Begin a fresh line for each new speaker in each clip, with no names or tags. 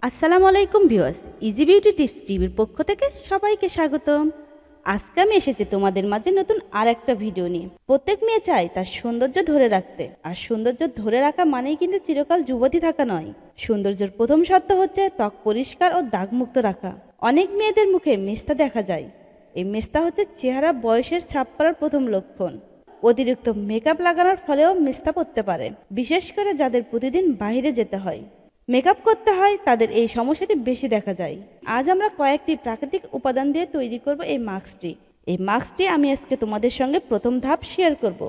আসসালামু আলাইকুম viewers, easy beauty tips টিভির পক্ষ থেকে সবাইকে স্বাগতম। আজকে আমি এসেছি তোমাদের মাঝে নতুন আর একটা ভিডিও নিয়ে। প্রত্যেক মেয়ে চায় তার সৌন্দর্য ধরে রাখতে, আর সৌন্দর্য ধরে রাখা মানেই কিন্তু চিরকাল যুবতী থাকা নয়। সৌন্দর্যের প্রথম শর্ত হচ্ছে ত্বক পরিষ্কার ও দাগমুক্ত রাখা। অনেক মেয়েদের মুখে মেস্তা দেখা যায়। এই মেস্তা হচ্ছে চেহারা বয়সের ছাপ পড়ার প্রথম লক্ষণ। অতিরিক্ত মেকআপ লাগানোর ফলেও মেস্তা পড়তে পারে, বিশেষ করে যাদের প্রতিদিন বাইরে যেতে হয়, মেকআপ করতে হয়, তাদের এই সমস্যাটি বেশি দেখা যায়। আজ আমরা কয়েকটি প্রাকৃতিক উপাদান দিয়ে তৈরি করব এই মাস্কটি। এই মাস্কটি আমি আজকে তোমাদের সঙ্গে প্রথম ধাপ শেয়ার করব।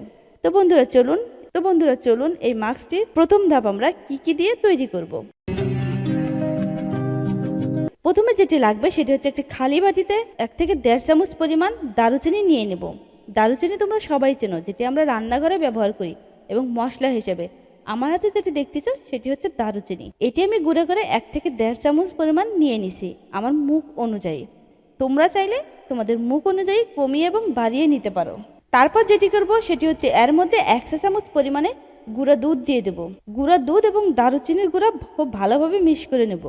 তো বন্ধুরা চলুন এই মাস্কটির প্রথম ধাপ আমরা কি দিয়ে তৈরি করব। প্রথমে যেটি লাগবে সেটি হচ্ছে একটি খালি বাটিতে 1 থেকে 1.5 চামচ পরিমাণ দারুচিনি নিয়ে নেব। দারুচিনি তোমরা সবাই চেনো, যেটি আমরা রান্নাঘরে ব্যবহার করি এবং মশলা হিসেবে। আমার হাতে যেটি দেখতেছ সেটি হচ্ছে দারুচিনি। এটি আমি গুঁড়ো করে 1 থেকে 1.5 চামচ পরিমাণ নিয়ে নিছি আমার মুখ অনুযায়ী। তোমরা চাইলে তোমাদের মুখ অনুযায়ী কমিয়ে এবং বাড়িয়ে নিতে পারো। তারপর যেটি করব সেটি হচ্ছে এর মধ্যে 1 চা চামচ পরিমাণে গুঁড়া দুধ দিয়ে দেব। গুঁড়া দুধ এবং দারুচিনির গুঁড়া খুব ভালোভাবে মিক্স করে নেব।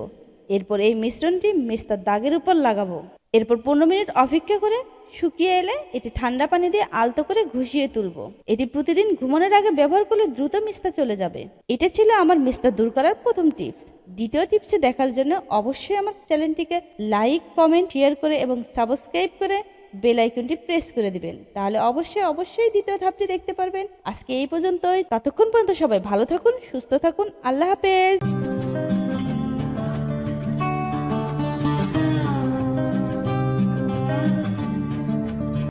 এরপর এই মিশ্রণটি মেস্তার দাগের উপর লাগাবো। এরপর 15 মিনিট অপেক্ষা করে শুকিয়ে এলে এটি ঠান্ডা পানি দিয়ে আলতো করে ঘষিয়ে তুলবো। এটি প্রতিদিন ঘুমানোর আগে ব্যবহার করলে দ্রুত মেস্তা চলে যাবে। এটা ছিল আমার মেস্তা দূর করার প্রথম টিপস। দ্বিতীয় টিপসে দেখার জন্য অবশ্যই আমার চ্যানেলটিকে লাইক, কমেন্ট, শেয়ার করে এবং সাবস্ক্রাইব করে বেল আইকনটি প্রেস করে দিবেন। তাহলে অবশ্যই দ্বিতীয় ধাপটি দেখতে পারবেন। আজকে এই পর্যন্তই। ততক্ষণ পর্যন্ত সবাই ভালো থাকুন, সুস্থ থাকুন। আল্লাহ হাফেজ।